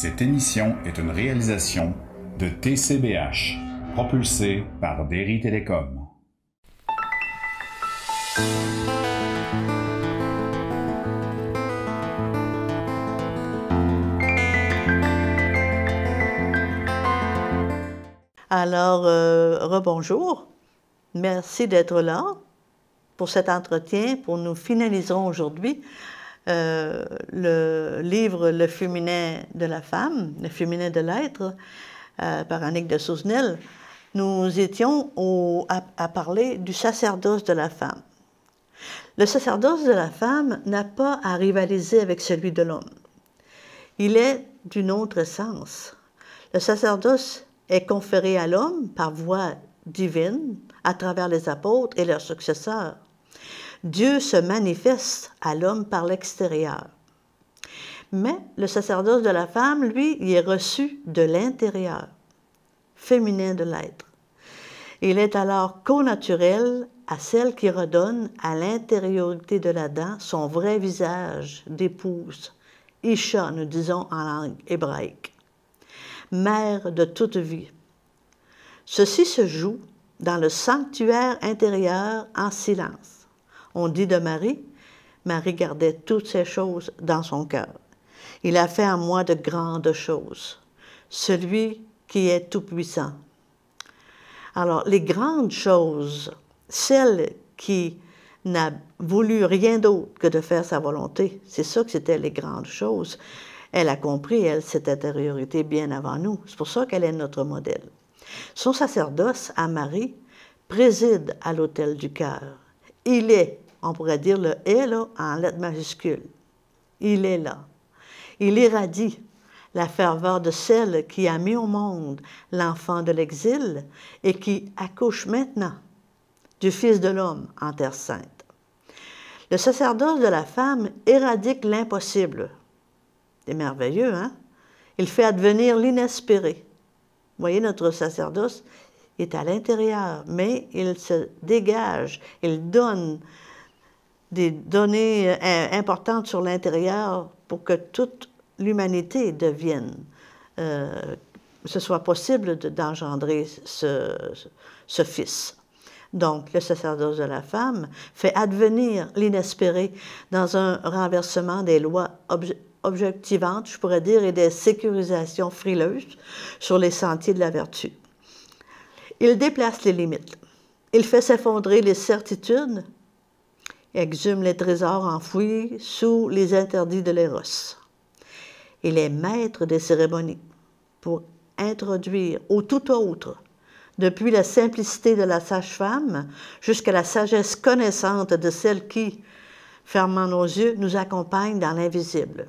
Cette émission est une réalisation de TCBH, propulsée par Derry Télécom. Alors, rebonjour. Merci d'être là pour cet entretien. Nous finaliserons aujourd'hui le livre Le féminin de la femme, Le féminin de l'être, par Annick de Souzenel. Nous étions à parler du sacerdoce de la femme. Le sacerdoce de la femme n'a pas à rivaliser avec celui de l'homme. Il est d'une autre essence. Le sacerdoce est conféré à l'homme par voie divine à travers les apôtres et leurs successeurs. Dieu se manifeste à l'homme par l'extérieur. Mais le sacerdoce de la femme, lui, il est reçu de l'intérieur, féminin de l'être. Il est alors connaturel à celle qui redonne à l'intériorité de l'Adam son vrai visage d'épouse, Isha, nous disons en langue hébraïque, mère de toute vie. Ceci se joue dans le sanctuaire intérieur en silence. On dit de Marie, Marie gardait toutes ces choses dans son cœur. Il a fait en moi de grandes choses, celui qui est tout-puissant. Alors, les grandes choses, celle qui n'a voulu rien d'autre que de faire sa volonté, c'est ça que c'était les grandes choses. Elle a compris, elle, cette intériorité bien avant nous. C'est pour ça qu'elle est notre modèle. Son sacerdoce à Marie préside à l'autel du cœur. Il est, on pourrait dire le « est » là, en lettres majuscules. Il est là. Il irradie la ferveur de celle qui a mis au monde l'enfant de l'exil et qui accouche maintenant du Fils de l'homme en Terre sainte. Le sacerdoce de la femme éradique l'impossible. C'est merveilleux, hein? Il fait advenir l'inespéré. Vous voyez, notre sacerdoce est à l'intérieur, mais il se dégage, il donne des données importantes sur l'intérieur pour que toute l'humanité devienne, ce soit possible d'engendrer ce Fils. Donc, le sacerdoce de la femme fait advenir l'inespéré dans un renversement des lois objectivantes, je pourrais dire, et des sécurisations frileuses sur les sentiers de la vertu. Il déplace les limites. Il fait s'effondrer les certitudes, exhume les trésors enfouis sous les interdits de l'éros. Il est maître des cérémonies pour introduire au tout autre, depuis la simplicité de la sage-femme jusqu'à la sagesse connaissante de celle qui, fermant nos yeux, nous accompagne dans l'invisible.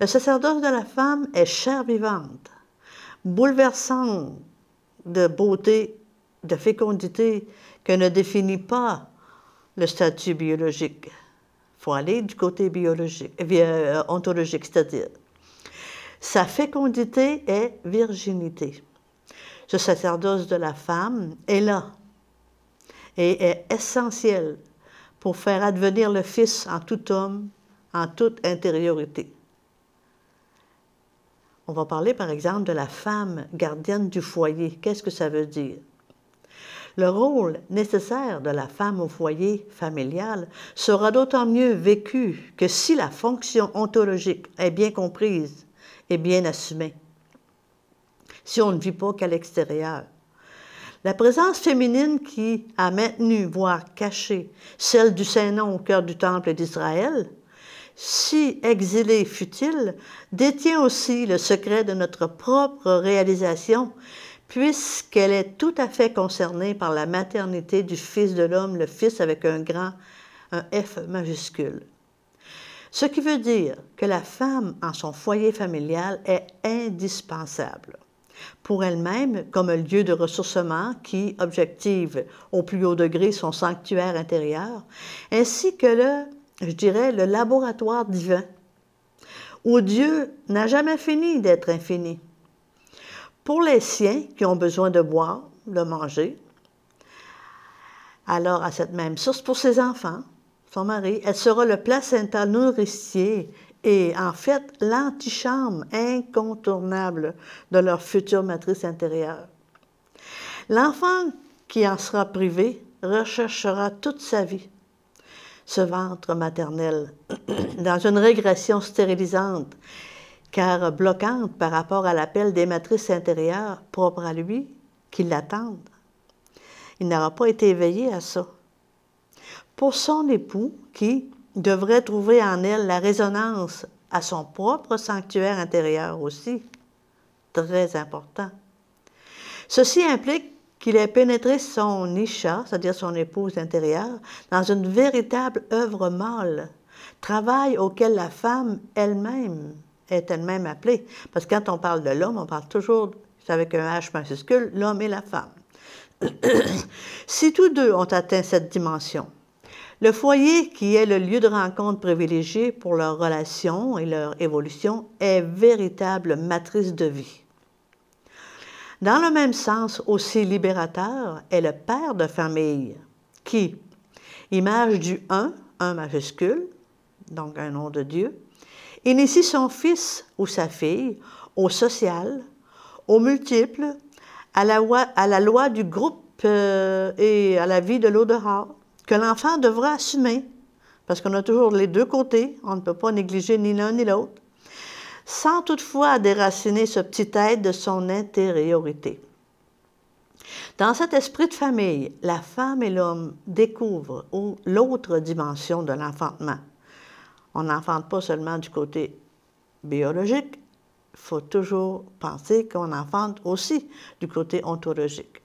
Le sacerdoce de la femme est chair vivante, bouleversante de beauté, de fécondité que ne définit pas le statut biologique. Il faut aller du côté biologique, ontologique, c'est-à-dire sa fécondité est virginité. Ce sacerdoce de la femme est là et est essentiel pour faire advenir le Fils en tout homme, en toute intériorité. On va parler, par exemple, de la femme gardienne du foyer. Qu'est-ce que ça veut dire? Le rôle nécessaire de la femme au foyer familial sera d'autant mieux vécu que si la fonction ontologique est bien comprise et bien assumée. Si on ne vit pas qu'à l'extérieur. La présence féminine qui a maintenu, voire caché, celle du Saint-Nom au cœur du temple d'Israël, si exilée fut-il, détient aussi le secret de notre propre réalisation, puisqu'elle est tout à fait concernée par la maternité du Fils de l'homme, le Fils avec un F majuscule. Ce qui veut dire que la femme en son foyer familial est indispensable pour elle-même comme un lieu de ressourcement qui objective au plus haut degré son sanctuaire intérieur, ainsi que le laboratoire divin, où Dieu n'a jamais fini d'être infini. Pour les siens qui ont besoin de boire, de manger, alors à cette même source, pour ses enfants, son mari, elle sera le placenta nourricier est en fait l'antichambre incontournable de leur future matrice intérieure. L'enfant qui en sera privé recherchera toute sa vie ce ventre maternel dans une régression stérilisante, car bloquante par rapport à l'appel des matrices intérieures propres à lui qui l'attendent. Il n'aura pas été éveillé à ça. Pour son époux, qui devrait trouver en elle la résonance à son propre sanctuaire intérieur aussi, très important. Ceci implique qu'il ait pénétré son isha, c'est-à-dire son épouse intérieure, dans une véritable œuvre mâle, travail auquel la femme elle-même est elle-même appelée. Parce que quand on parle de l'homme, on parle toujours, c'est avec un H majuscule, l'homme et la femme. Si tous deux ont atteint cette dimension, le foyer, qui est le lieu de rencontre privilégié pour leur relation et leur évolution, est véritable matrice de vie. Dans le même sens aussi libérateur est le père de famille qui, image du un majuscule, donc un nom de Dieu, initie son fils ou sa fille au social, au multiple, à la loi du groupe et à la vie de l'au-dehors, que l'enfant devra assumer, parce qu'on a toujours les deux côtés, on ne peut pas négliger ni l'un ni l'autre, sans toutefois déraciner ce petit être de son intériorité. Dans cet esprit de famille, la femme et l'homme découvrent l'autre dimension de l'enfantement. On n'enfante pas seulement du côté biologique, il faut toujours penser qu'on enfante aussi du côté ontologique.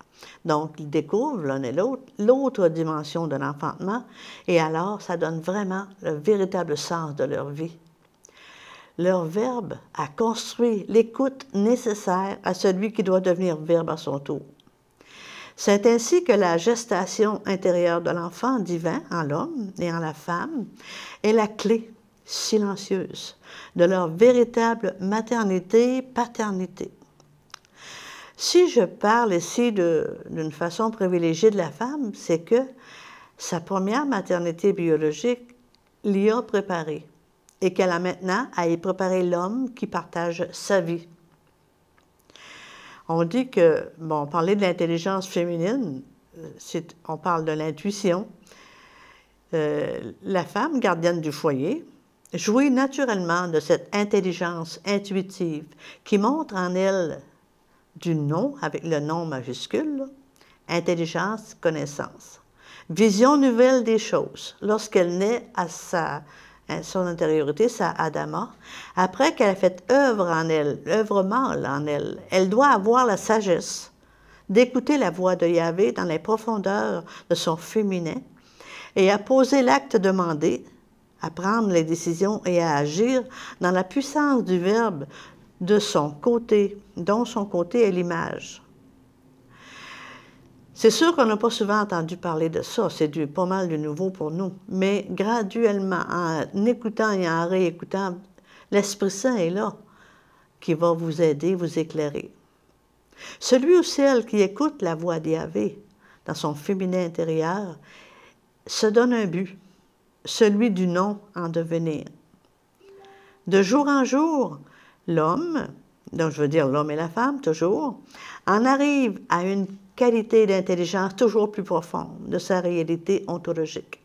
Donc, ils découvrent l'un et l'autre l'autre dimension de l'enfantement, et alors ça donne vraiment le véritable sens de leur vie. Leur verbe a construit l'écoute nécessaire à celui qui doit devenir verbe à son tour. C'est ainsi que la gestation intérieure de l'enfant divin en l'homme et en la femme est la clé silencieuse de leur véritable maternité-paternité. Si je parle ici d'une façon privilégiée de la femme, c'est que sa première maternité biologique l'y a préparée et qu'elle a maintenant à y préparer l'homme qui partage sa vie. On dit que, bon, parler de l'intelligence féminine, on parle de l'intuition. La femme, gardienne du foyer, jouit naturellement de cette intelligence intuitive qui montre en elle du nom, avec le nom majuscule, intelligence, connaissance. Vision nouvelle des choses, lorsqu'elle naît à son intériorité, sa Adama, après qu'elle a fait œuvre en elle, œuvre mâle en elle, elle doit avoir la sagesse d'écouter la voix de Yahvé dans les profondeurs de son féminin et à poser l'acte demandé, à prendre les décisions et à agir dans la puissance du Verbe de son côté, dont son côté est l'image. C'est sûr qu'on n'a pas souvent entendu parler de ça, c'est pas mal du nouveau pour nous, mais graduellement, en écoutant et en réécoutant, l'Esprit Saint est là, qui va vous aider, vous éclairer. Celui ou celle qui écoute la voix d'Yahvé dans son féminin intérieur se donne un but, celui du nom en devenir. De jour en jour, l'homme, donc je veux dire l'homme et la femme toujours, en arrive à une qualité d'intelligence toujours plus profonde de sa réalité ontologique.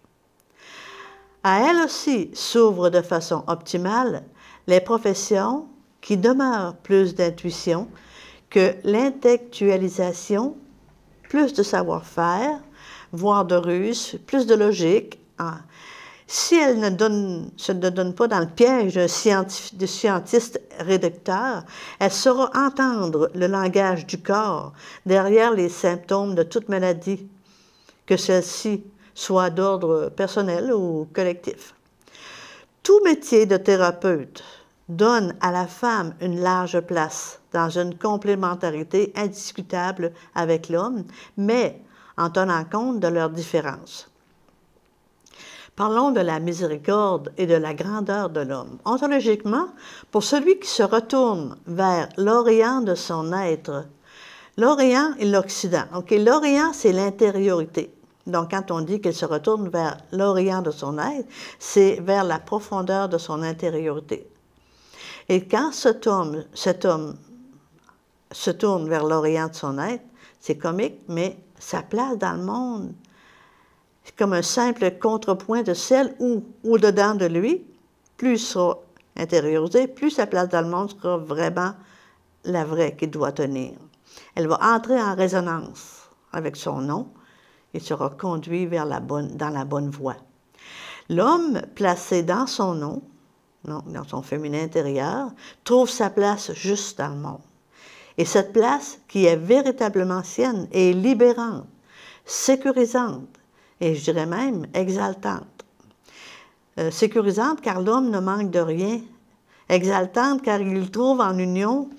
À elle aussi s'ouvrent de façon optimale les professions qui demeurent plus d'intuition que l'intellectualisation, plus de savoir-faire, voire de ruse, plus de logique. Si elle se ne donne pas dans le piège de scientiste réducteur, elle saura entendre le langage du corps derrière les symptômes de toute maladie, que celle-ci soit d'ordre personnel ou collectif. Tout métier de thérapeute donne à la femme une large place dans une complémentarité indiscutable avec l'homme, mais en tenant compte de leurs différences. Parlons de la miséricorde et de la grandeur de l'homme. Ontologiquement, pour celui qui se retourne vers l'Orient de son être, l'Orient et l'Occident. OK, l'Orient, c'est l'intériorité. Donc, quand on dit qu'il se retourne vers l'Orient de son être, c'est vers la profondeur de son intériorité. Et quand cet homme se tourne vers l'Orient de son être, c'est comique, mais sa place dans le monde, c'est comme un simple contrepoint de celle où, au-dedans de lui, plus il sera intériorisé, plus sa place dans le monde sera vraiment la vraie qu'il doit tenir. Elle va entrer en résonance avec son nom et sera conduit dans la bonne voie. L'homme placé dans son nom, dans son féminin intérieur, trouve sa place juste dans le monde. Et cette place qui est véritablement sienne est libérante, sécurisante et je dirais même exaltante. Sécurisante car l'homme ne manque de rien, exaltante car il trouve en union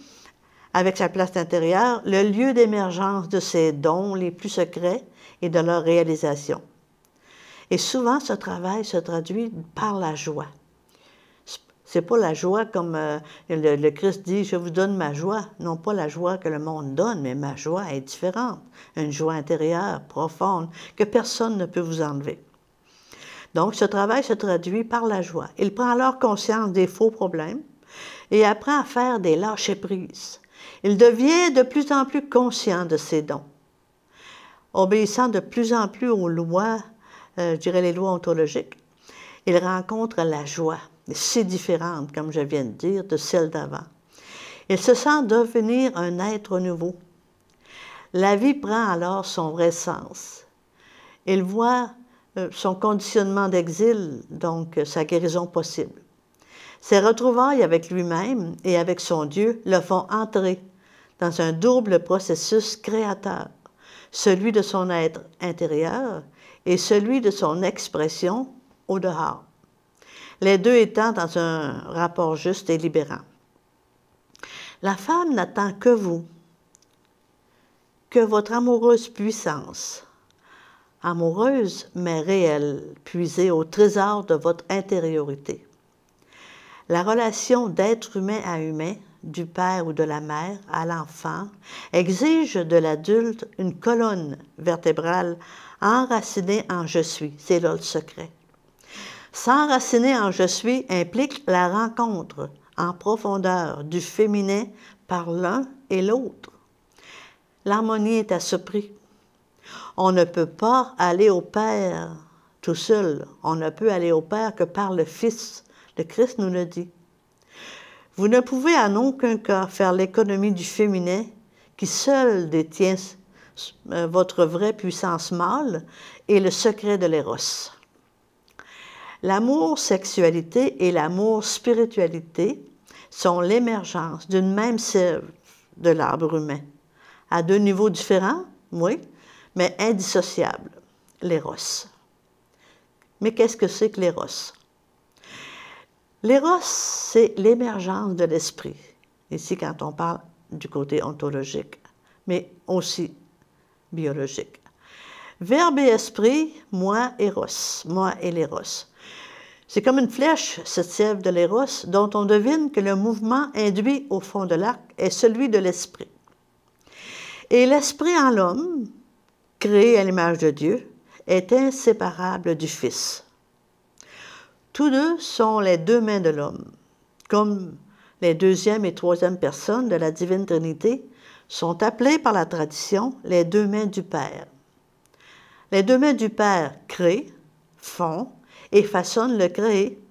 avec sa place intérieure le lieu d'émergence de ses dons les plus secrets et de leur réalisation. Et souvent, ce travail se traduit par la joie. C'est pas la joie comme le Christ dit « Je vous donne ma joie ». Non pas la joie que le monde donne, mais ma joie est différente. Une joie intérieure, profonde, que personne ne peut vous enlever. Donc, ce travail se traduit par la joie. Il prend alors conscience des faux problèmes et apprend à faire des lâcher-prises. Il devient de plus en plus conscient de ses dons, obéissant de plus en plus aux lois, je dirais les lois ontologiques. Il rencontre la joie, si différente, comme je viens de dire, de celle d'avant. Il se sent devenir un être nouveau. La vie prend alors son vrai sens. Il voit son conditionnement d'exil, donc sa guérison possible. Ses retrouvailles avec lui-même et avec son Dieu le font entrer dans un double processus créateur, celui de son être intérieur et celui de son expression au dehors, les deux étant dans un rapport juste et libérant. La femme n'attend que vous, que votre amoureuse puissance, amoureuse mais réelle, puisée au trésor de votre intériorité. La relation d'être humain à humain, du père ou de la mère à l'enfant, exige de l'adulte une colonne vertébrale enracinée en « je suis ». C'est là le secret. S'enraciner en « je suis » implique la rencontre en profondeur du féminin par l'un et l'autre. L'harmonie est à ce prix. On ne peut pas aller au Père tout seul. On ne peut aller au Père que par le Fils. Le Christ nous le dit. Vous ne pouvez en aucun cas faire l'économie du féminin qui seul détient votre vraie puissance mâle et le secret de l'éros. L'amour-sexualité et l'amour-spiritualité sont l'émergence d'une même sève de l'arbre humain, à deux niveaux différents, oui, mais indissociables, l'éros. Mais qu'est-ce que c'est que l'éros? L'éros, c'est l'émergence de l'esprit, ici quand on parle du côté ontologique, mais aussi biologique. Verbe et esprit, moi, éros, moi et l'éros. C'est comme une flèche, cette sève de l'éros, dont on devine que le mouvement induit au fond de l'arc est celui de l'esprit. Et l'esprit en l'homme, créé à l'image de Dieu, est inséparable du Fils. Tous deux sont les deux mains de l'homme, comme les deuxième et troisième personnes de la Divine Trinité sont appelées par la tradition les deux mains du Père. Les deux mains du Père créent, font et façonnent le créé.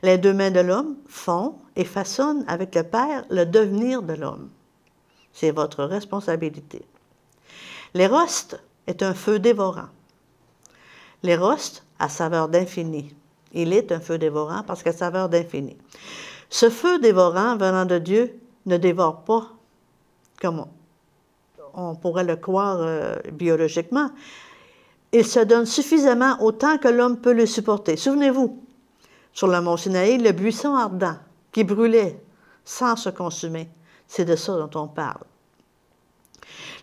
Les deux mains de l'homme font et façonnent avec le Père le devenir de l'homme. C'est votre responsabilité. L'éros est un feu dévorant. L'éros a saveur d'infini. Il est un feu dévorant parce qu'il a saveur d'infini. Ce feu dévorant venant de Dieu ne dévore pas comme on pourrait le croire biologiquement. Il se donne suffisamment autant que l'homme peut le supporter. Souvenez-vous, sur le mont Sinaï, le buisson ardent qui brûlait sans se consumer, c'est de ça dont on parle.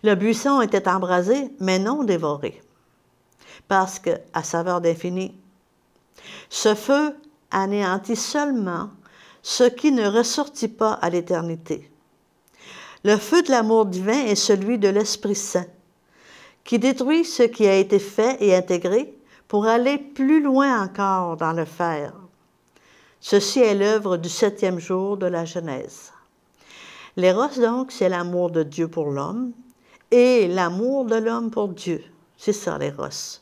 Le buisson était embrasé, mais non dévoré, parce qu'à saveur d'infini. Ce feu anéantit seulement ce qui ne ressortit pas à l'éternité. Le feu de l'amour divin est celui de l'Esprit Saint, qui détruit ce qui a été fait et intégré pour aller plus loin encore dans le faire. Ceci est l'œuvre du 7e jour de la Genèse. L'éros, donc, c'est l'amour de Dieu pour l'homme et l'amour de l'homme pour Dieu. C'est ça, l'éros.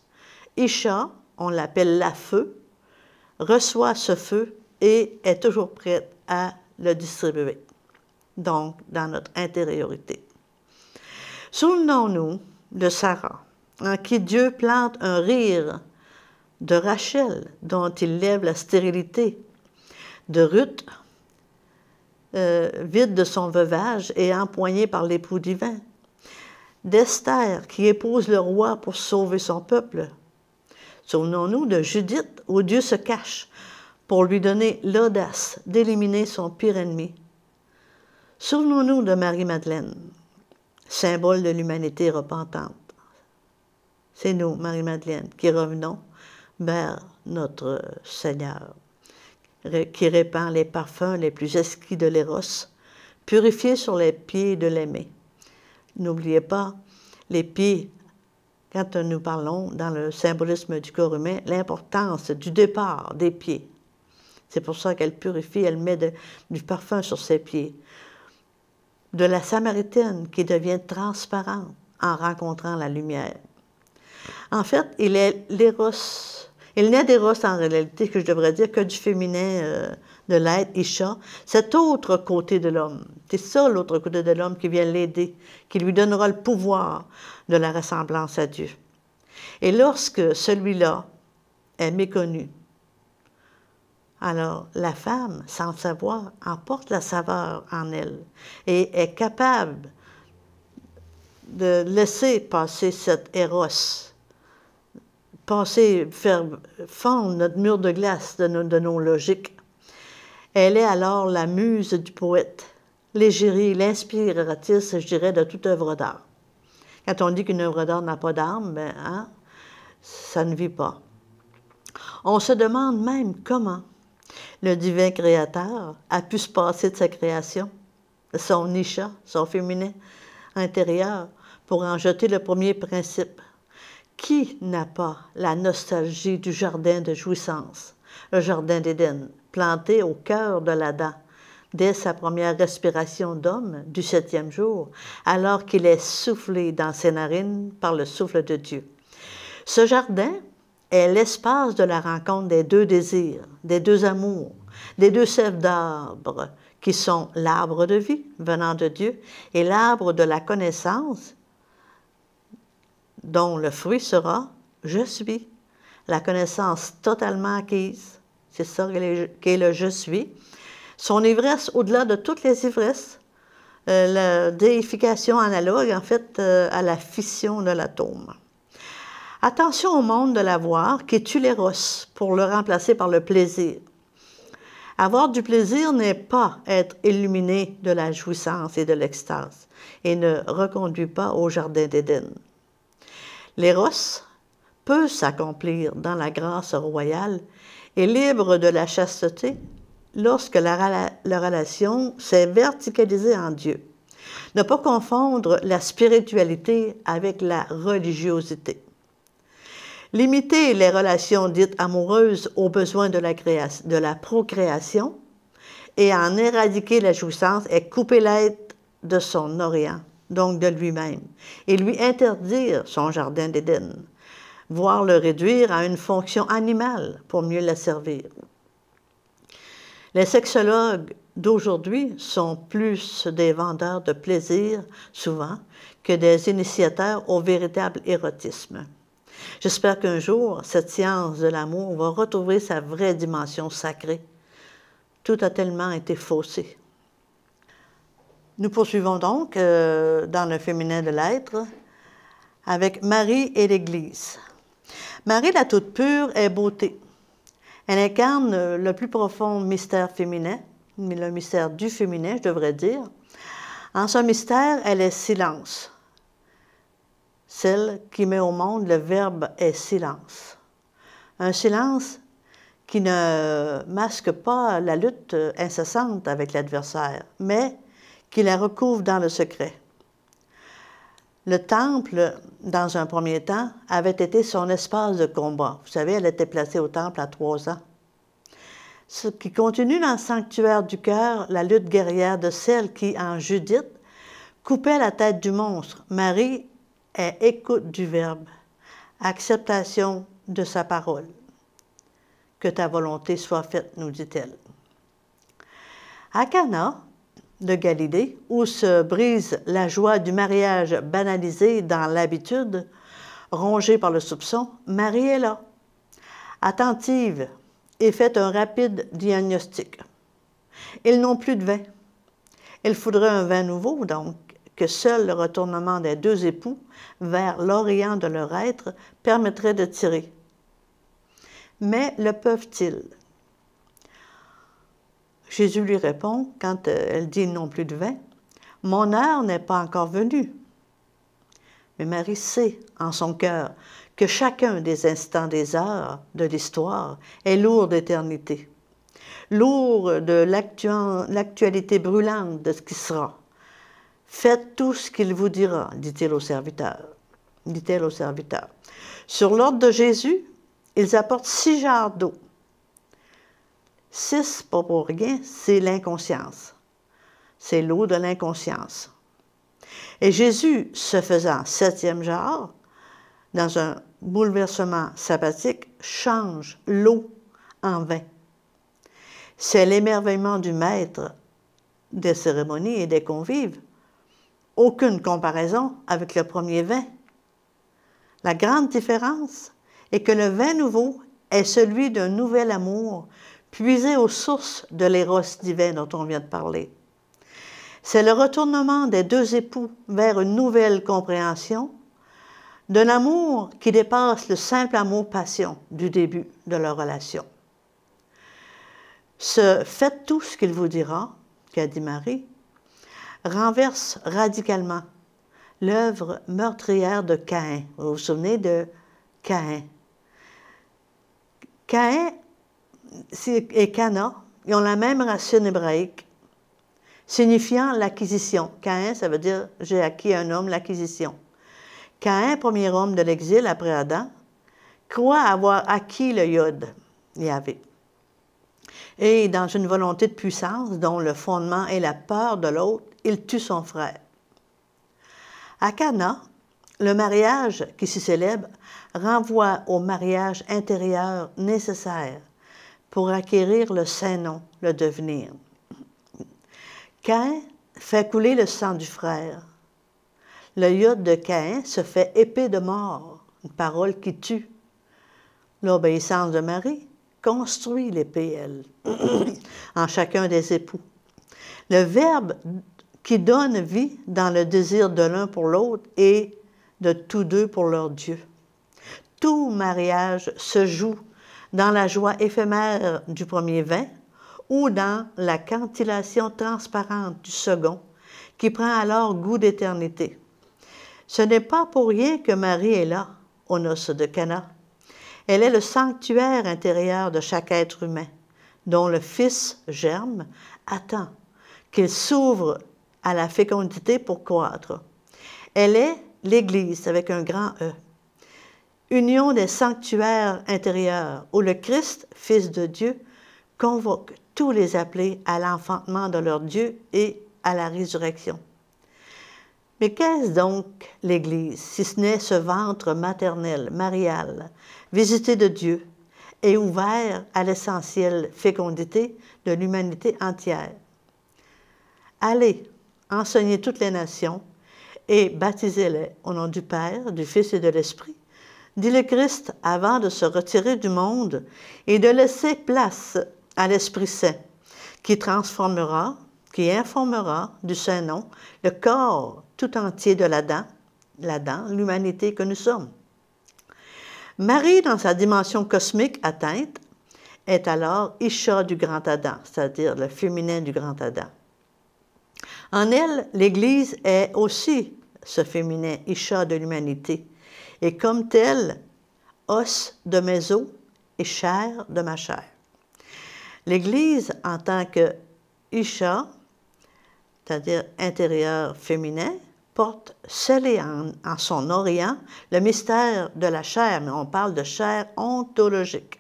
Isha, on l'appelle la feu, reçoit ce feu et est toujours prête à le distribuer, donc dans notre intériorité. Souvenons-nous de Sarah, en qui Dieu plante un rire, de Rachel, dont il lève la stérilité, de Ruth, vide de son veuvage et empoignée par l'époux divin, d'Esther, qui épouse le roi pour sauver son peuple. Souvenons-nous de Judith, où Dieu se cache pour lui donner l'audace d'éliminer son pire ennemi. Souvenons-nous de Marie-Madeleine, symbole de l'humanité repentante. C'est nous, Marie-Madeleine, qui revenons vers notre Seigneur, qui répand les parfums les plus exquis de l'éros, purifiés sur les pieds de l'aimé. N'oubliez pas, les pieds, quand nous parlons dans le symbolisme du corps humain, l'importance du départ des pieds. C'est pour ça qu'elle purifie, elle met du parfum sur ses pieds. De la Samaritaine qui devient transparente en rencontrant la lumière. En fait, il est l'éros. Il n'est d'éros en réalité, que je devrais dire, que du féminin de l'être, Isha, cet autre côté de l'homme. C'est ça l'autre côté de l'homme qui vient l'aider, qui lui donnera le pouvoir de la ressemblance à Dieu. Et lorsque celui-là est méconnu, alors la femme, sans le savoir, emporte la saveur en elle et est capable de laisser passer cet éros, faire fondre notre mur de glace de nos logiques. Elle est alors la muse du poète, l'égérie, l'inspiratrice, je dirais, de toute œuvre d'art. Quand on dit qu'une œuvre d'art n'a pas d'âme, ben, hein, ça ne vit pas. On se demande même comment le divin créateur a pu se passer de sa création, de son Isha, son féminin intérieur, pour en jeter le premier principe. Qui n'a pas la nostalgie du jardin de jouissance, le jardin d'Éden, planté au cœur de l'Adam, dès sa première respiration d'homme du 7e jour, alors qu'il est soufflé dans ses narines par le souffle de Dieu. Ce jardin est l'espace de la rencontre des deux désirs, des deux amours, des deux sèves d'arbres, qui sont l'arbre de vie venant de Dieu et l'arbre de la connaissance, dont le fruit sera « je suis », la connaissance totalement acquise, c'est ça qu'est le « je suis », son ivresse au-delà de toutes les ivresses, la déification analogue en fait à la fission de l'atome. Attention au monde de l'avoir qui tue l'éros pour le remplacer par le plaisir. Avoir du plaisir n'est pas être illuminé de la jouissance et de l'extase et ne reconduit pas au jardin d'Éden. L'éros peut s'accomplir dans la grâce royale et libre de la chasteté lorsque la relation s'est verticalisée en Dieu. Ne pas confondre la spiritualité avec la religiosité. Limiter les relations dites amoureuses aux besoins de la procréation et en éradiquer la jouissance est couper l'être de son orient, donc de lui-même, et lui interdire son jardin d'Éden, voire le réduire à une fonction animale pour mieux la servir. Les sexologues d'aujourd'hui sont plus des vendeurs de plaisir, souvent, que des initiateurs au véritable érotisme. J'espère qu'un jour, cette science de l'amour va retrouver sa vraie dimension sacrée. Tout a tellement été faussé. Nous poursuivons donc dans le féminin de l'être avec Marie et l'Église. Marie, la toute pure, est beauté. Elle incarne le plus profond mystère féminin, le mystère du féminin, je devrais dire. En ce mystère, elle est silence. Celle qui met au monde le verbe est silence. Un silence qui ne masque pas la lutte incessante avec l'adversaire, mais qui la recouvre dans le secret. Le temple, dans un premier temps, avait été son espace de combat. Vous savez, elle était placée au temple à 3 ans. Ce qui continue dans le sanctuaire du cœur, la lutte guerrière de celle qui, en Judith, coupait la tête du monstre. Marie est écoute du Verbe, acceptation de sa parole. Que ta volonté soit faite, nous dit-elle. À Cana de Galilée, où se brise la joie du mariage banalisé dans l'habitude, rongée par le soupçon, Marie est là, attentive, et fait un rapide diagnostic. Ils n'ont plus de vin. Il faudrait un vin nouveau, donc, que seul le retournement des deux époux vers l'orient de leur être permettrait de tirer. Mais le peuvent-ils? Jésus lui répond, quand elle dit « ils n'ont plus de vin »,« Mon heure n'est pas encore venue. » Mais Marie sait en son cœur que chacun des instants des heures de l'histoire est lourd d'éternité, lourd de l'actualité brûlante de ce qui sera. « Faites tout ce qu'il vous dira, dit-il au serviteur. » dit-elle au serviteur. Sur l'ordre de Jésus, ils apportent 6 jarres d'eau. 6, pas pour rien, c'est l'inconscience. C'est l'eau de l'inconscience. Et Jésus, se faisant 7e jarre, dans un bouleversement sabbatique, change l'eau en vin. C'est l'émerveillement du maître des cérémonies et des convives. Aucune comparaison avec le premier vin. La grande différence est que le vin nouveau est celui d'un nouvel amour puisé aux sources de l'éros divin dont on vient de parler. C'est le retournement des deux époux vers une nouvelle compréhension d'un amour qui dépasse le simple amour-passion du début de leur relation. Ce « faites tout ce qu'il vous dira », qu'a dit Marie, renverse radicalement l'œuvre meurtrière de Caïn. Vous vous souvenez de Caïn? Caïn et Cana, ils ont la même racine hébraïque, signifiant l'acquisition. Caïn, ça veut dire « j'ai acquis un homme, l'acquisition ». Caïn, premier homme de l'exil après Adam, croit avoir acquis le yod, Yahvé. Et dans une volonté de puissance dont le fondement est la peur de l'autre, il tue son frère. À Cana, le mariage qui s'y célèbre renvoie au mariage intérieur nécessaire pour acquérir le saint nom, le devenir. Caïn fait couler le sang du frère. Le yod de Caïn se fait épée de mort, une parole qui tue. L'obéissance de Marie construit l'épée, elle, en chacun des époux. Le Verbe qui donne vie dans le désir de l'un pour l'autre et de tous deux pour leur Dieu. Tout mariage se joue dans la joie éphémère du premier vin ou dans la cantillation transparente du second, qui prend alors goût d'éternité. Ce n'est pas pour rien que Marie est là, aux noces de Cana. Elle est le sanctuaire intérieur de chaque être humain, dont le Fils germe attend qu'il s'ouvre à la fécondité pour croître. Elle est l'Église avec un grand E, union des sanctuaires intérieurs où le Christ, Fils de Dieu, convoque tous les appelés à l'enfantement de leur Dieu et à la résurrection. Mais qu'est-ce donc l'Église, si ce n'est ce ventre maternel, marial, visité de Dieu et ouvert à l'essentielle fécondité de l'humanité entière? Allez, enseignez toutes les nations et baptisez-les au nom du Père, du Fils et de l'Esprit, dit le Christ avant de se retirer du monde et de laisser place à l'Esprit Saint, qui transformera, qui informera du Saint-Nom le corps tout entier de l'Adam, l'humanité que nous sommes. Marie, dans sa dimension cosmique atteinte, est alors Isha du grand Adam, c'est-à-dire le féminin du grand Adam. En elle, l'Église est aussi ce féminin Isha de l'humanité, et comme tel, os de mes os et chair de ma chair. L'Église, en tant que Isha, c'est-à-dire intérieur féminin, porte scellé en son orient le mystère de la chair, mais on parle de chair ontologique.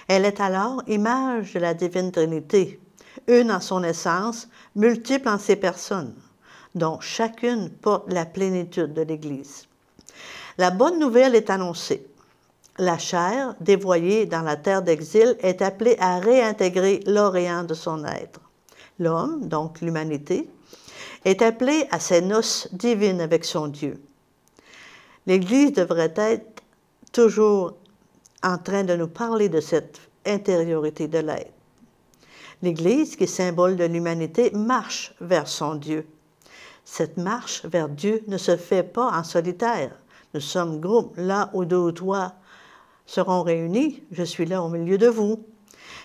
Elle est alors image de la divine Trinité, une en son essence, multiple en ses personnes, dont chacune porte la plénitude de l'Église. La bonne nouvelle est annoncée. La chair, dévoyée dans la terre d'exil, est appelée à réintégrer l'Orient de son être. L'homme, donc l'humanité, est appelé à ses noces divines avec son Dieu. L'Église devrait être toujours en train de nous parler de cette intériorité de l'être. L'Église, qui est symbole de l'humanité, marche vers son Dieu. Cette marche vers Dieu ne se fait pas en solitaire. Nous sommes groupe, là où 2 ou 3 seront réunis, je suis là au milieu de vous.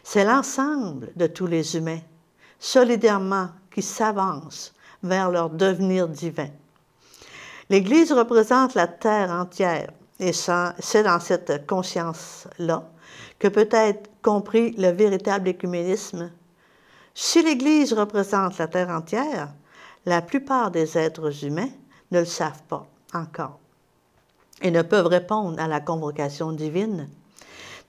C'est l'ensemble de tous les humains, solidairement, qui s'avancent vers leur devenir divin. L'Église représente la terre entière, et c'est dans cette conscience-là que peut être compris le véritable écuménisme. Si l'Église représente la terre entière, la plupart des êtres humains ne le savent pas encore et ne peuvent répondre à la convocation divine.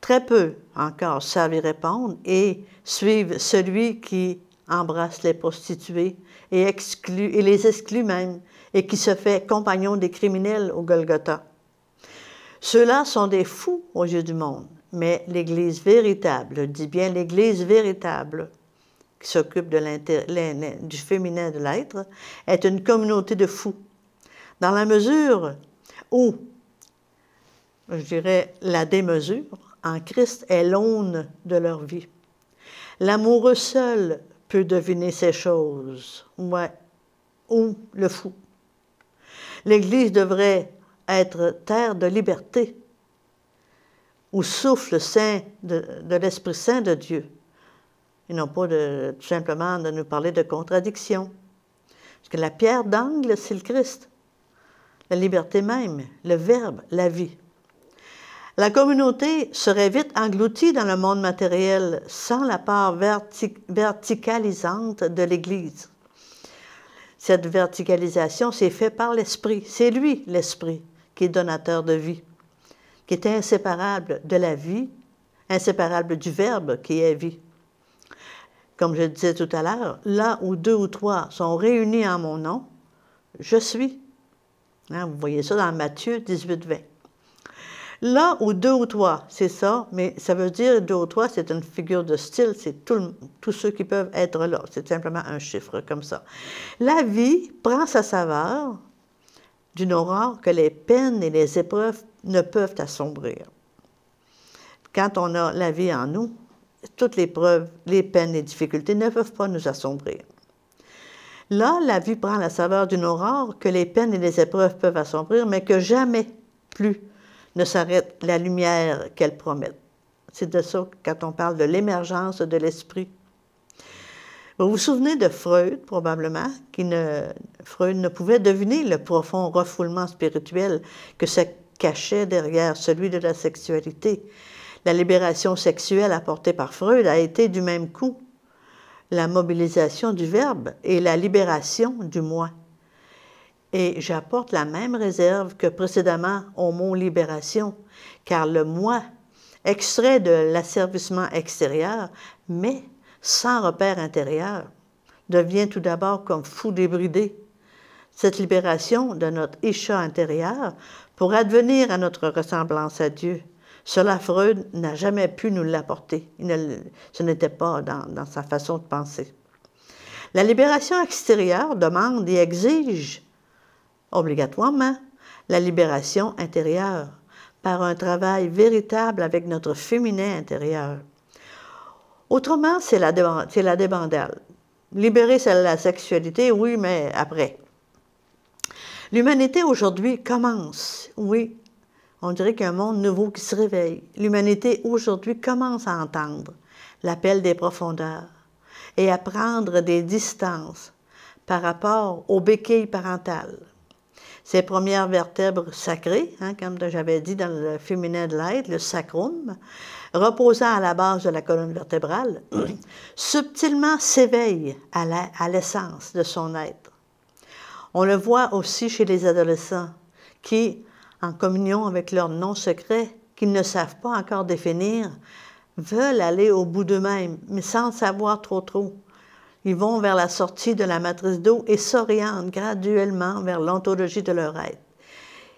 Très peu encore savent y répondre et suivent celui qui embrasse les prostituées et les exclut même, et qui se fait compagnon des criminels au Golgotha. Ceux-là sont des fous aux yeux du monde, mais l'Église véritable, je dis bien l'Église véritable, qui s'occupe du féminin de l'être, est une communauté de fous. Dans la mesure où, je dirais, la démesure en Christ est l'aune de leur vie. L'amoureux seul peut deviner ces choses, ouais, ou le fou. L'Église devrait être terre de liberté, où souffle saint de l'Esprit Saint de Dieu, et non pas tout simplement de nous parler de contradiction. Parce que la pierre d'angle, c'est le Christ, la liberté même, le Verbe, la vie. La communauté serait vite engloutie dans le monde matériel sans la part verticalisante de l'Église. Cette verticalisation s'est faite par l'Esprit. C'est lui, l'Esprit, qui est donateur de vie, qui est inséparable de la vie, inséparable du Verbe qui est vie. Comme je disais tout à l'heure, là où 2 ou 3 sont réunis en mon nom, je suis. Hein, vous voyez ça dans Matthieu 18, 20. Là où 2 ou 3, c'est ça, mais ça veut dire 2 ou 3, c'est une figure de style, c'est tous ceux qui peuvent être là. C'est simplement un chiffre comme ça. La vie prend sa saveur d'une aurore que les peines et les épreuves ne peuvent assombrir. Quand on a la vie en nous, toutes les preuves, les peines et difficultés ne peuvent pas nous assombrir. Là, la vie prend la saveur d'une aurore que les peines et les épreuves peuvent assombrir, mais que jamais plus ne s'arrête la lumière qu'elle promet. C'est de ça quand on parle de l'émergence de l'esprit. Vous vous souvenez de Freud, probablement, Freud ne pouvait deviner le profond refoulement spirituel que se cachait derrière celui de la sexualité. La libération sexuelle apportée par Freud a été du même coup la mobilisation du Verbe et la libération du moi. Et j'apporte la même réserve que précédemment au mot « libération », car le moi, extrait de l'asservissement extérieur, mais sans repère intérieur, devient tout d'abord comme fou débridé. Cette libération de notre Isha intérieur pour advenir à notre ressemblance à Dieu, cela Freud n'a jamais pu nous l'apporter. Ce n'était pas dans sa façon de penser. La libération extérieure demande et exige obligatoirement la libération intérieure par un travail véritable avec notre féminin intérieur. Autrement, c'est la débandade. Libérer la sexualité, oui, mais après. L'humanité aujourd'hui commence, oui, on dirait qu'il y a un monde nouveau qui se réveille. L'humanité aujourd'hui commence à entendre l'appel des profondeurs et à prendre des distances par rapport aux béquilles parentales. Ces premières vertèbres sacrées, hein, comme j'avais dit dans le féminin de l'être, le sacrum, reposant à la base de la colonne vertébrale, subtilement s'éveillent à l'essence de son être. On le voit aussi chez les adolescents qui, en communion avec leur non secret, qu'ils ne savent pas encore définir, veulent aller au bout d'eux-mêmes, mais sans le savoir trop. Ils vont vers la sortie de la matrice d'eau et s'orientent graduellement vers l'ontologie de leur être.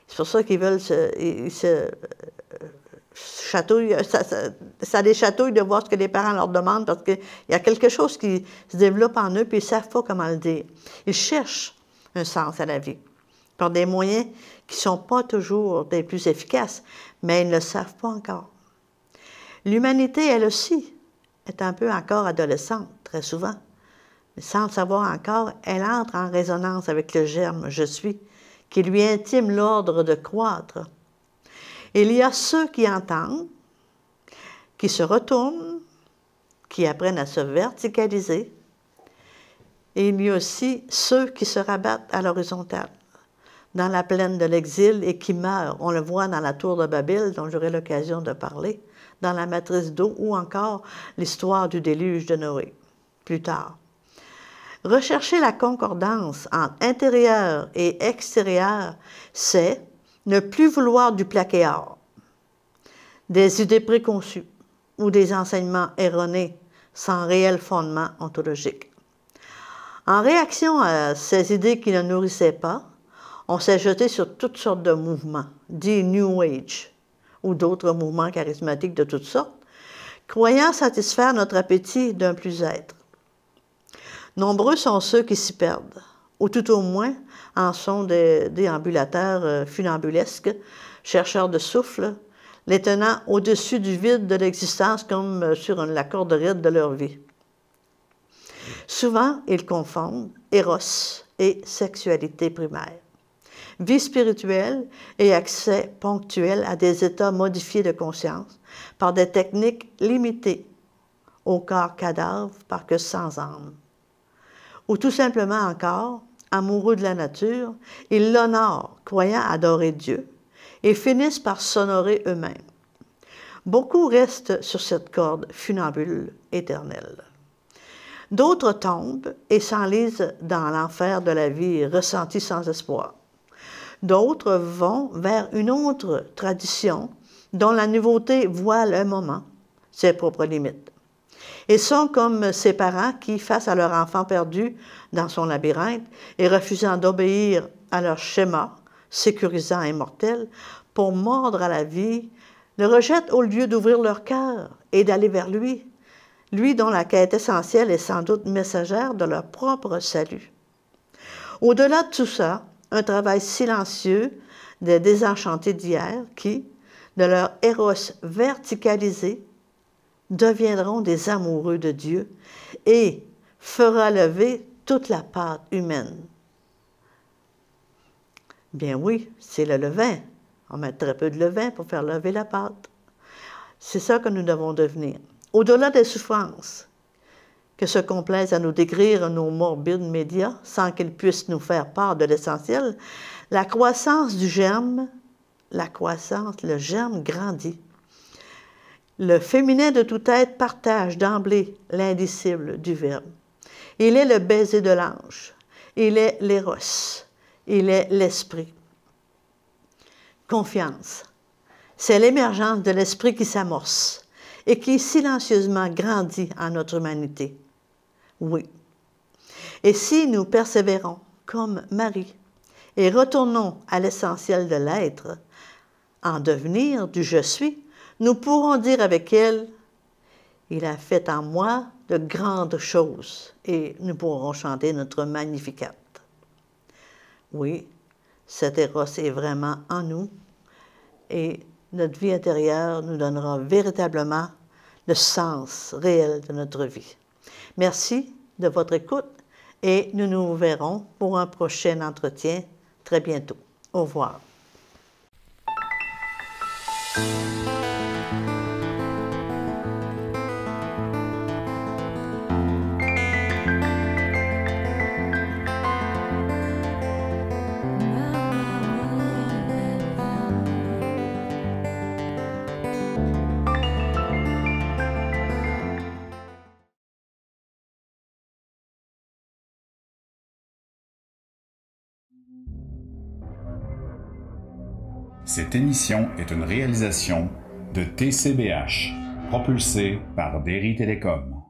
C'est pour ça qu'ils veulent se chatouillent, ça les chatouille de voir ce que les parents leur demandent parce qu'il y a quelque chose qui se développe en eux puis ils ne savent pas comment le dire. Ils cherchent un sens à la vie par des moyens qui ne sont pas toujours des plus efficaces, mais ils ne le savent pas encore. L'humanité, elle aussi, est un peu encore adolescente, très souvent. Mais sans le savoir encore, elle entre en résonance avec le germe « je suis », qui lui intime l'ordre de croître. Il y a ceux qui entendent, qui se retournent, qui apprennent à se verticaliser, et il y a aussi ceux qui se rabattent à l'horizontale, dans la plaine de l'exil et qui meurent. On le voit dans la tour de Babel, dont j'aurai l'occasion de parler, dans la matrice d'eau, ou encore l'histoire du déluge de Noé, plus tard. Rechercher la concordance entre intérieur et extérieur, c'est ne plus vouloir du plaqué-or, des idées préconçues ou des enseignements erronés sans réel fondement ontologique. En réaction à ces idées qui ne nourrissaient pas, on s'est jeté sur toutes sortes de mouvements, dits New Age, ou d'autres mouvements charismatiques de toutes sortes, croyant satisfaire notre appétit d'un plus-être. Nombreux sont ceux qui s'y perdent, ou tout au moins en sont des déambulateurs funambulesques, chercheurs de souffle, les tenant au-dessus du vide de l'existence comme sur la corde raide de leur vie. Souvent, ils confondent éros et sexualité primaire, vie spirituelle et accès ponctuel à des états modifiés de conscience par des techniques limitées au corps cadavre par que sans âme. Ou tout simplement encore, amoureux de la nature, ils l'honorent, croyant adorer Dieu, et finissent par s'honorer eux-mêmes. Beaucoup restent sur cette corde funambule éternelle. D'autres tombent et s'enlisent dans l'enfer de la vie ressentie sans espoir. D'autres vont vers une autre tradition dont la nouveauté voile un moment ses propres limites. Ils sont comme ces parents qui, face à leur enfant perdu dans son labyrinthe et refusant d'obéir à leur schéma sécurisant et mortel pour mordre à la vie, le rejettent au lieu d'ouvrir leur cœur et d'aller vers lui, lui dont la quête essentielle est sans doute messagère de leur propre salut. Au-delà de tout ça, un travail silencieux des désenchantés d'hier qui, de leur éros verticalisé, deviendront des amoureux de Dieu et fera lever toute la pâte humaine. Bien oui, c'est le levain. On met très peu de levain pour faire lever la pâte. C'est ça que nous devons devenir. Au-delà des souffrances que se complaisent à nous décrire nos morbides médias sans qu'ils puissent nous faire part de l'essentiel, la croissance du germe, le germe grandit. Le féminin de tout être partage d'emblée l'indicible du Verbe. Il est le baiser de l'ange, il est l'éros, il est l'esprit. Confiance, c'est l'émergence de l'esprit qui s'amorce et qui silencieusement grandit en notre humanité. Oui. Et si nous persévérons comme Marie et retournons à l'essentiel de l'être, en devenir du « je suis », nous pourrons dire avec elle « Il a fait en moi de grandes choses » et nous pourrons chanter notre Magnificat. Oui, cet éros est vraiment en nous et notre vie intérieure nous donnera véritablement le sens réel de notre vie. Merci de votre écoute et nous nous verrons pour un prochain entretien très bientôt. Au revoir. Cette émission est une réalisation de TCBH, propulsé par Derry Télécom.